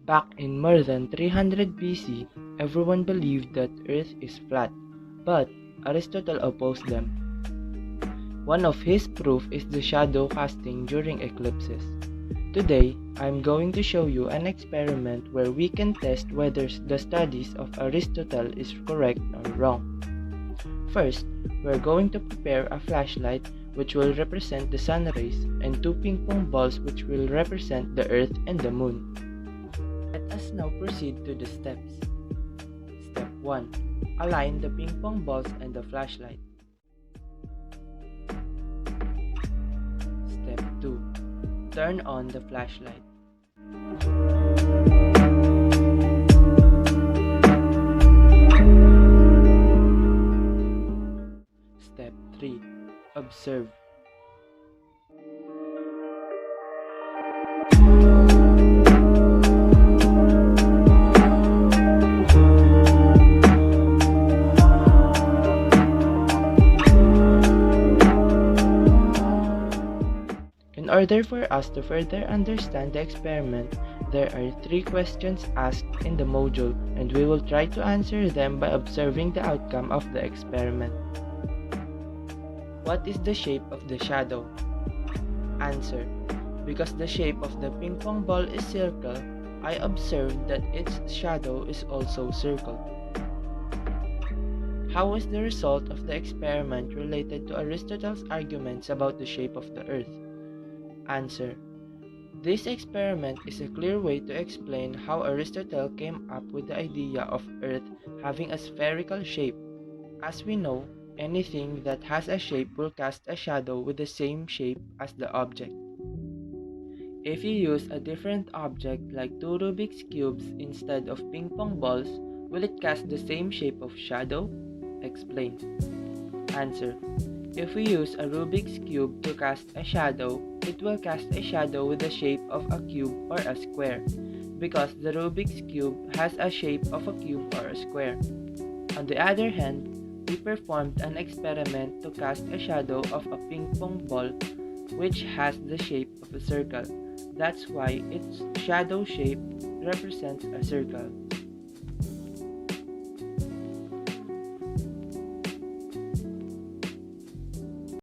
Back in more than 300 BC, everyone believed that Earth is flat, but Aristotle opposed them. One of his proof is the shadow casting during eclipses. Today, I'm going to show you an experiment where we can test whether the studies of Aristotle is correct or wrong. First, we're going to prepare a flashlight which will represent the sun rays and two ping pong balls which will represent the Earth and the Moon. Let us now proceed to the steps. Step 1. Align the ping pong balls and the flashlight. Step 2. Turn on the flashlight. Step 3. Observe. In order for us to further understand the experiment, there are 3 questions asked in the module, and we will try to answer them by observing the outcome of the experiment. What is the shape of the shadow? Answer: because the shape of the ping pong ball is circle, I observed that its shadow is also circle. How is the result of the experiment related to Aristotle's arguments about the shape of the Earth? Answer: this experiment is a clear way to explain how Aristotle came up with the idea of Earth having a spherical shape. As we know, anything that has a shape will cast a shadow with the same shape as the object. If you use a different object like 2 Rubik's cubes instead of ping pong balls, will it cast the same shape of shadow? Explain. Answer: if we use a Rubik's cube to cast a shadow, it will cast a shadow with the shape of a cube or a square, because the Rubik's cube has a shape of a cube or a square. On the other hand, we performed an experiment to cast a shadow of a ping pong ball which has the shape of a circle. That's why its shadow shape represents a circle.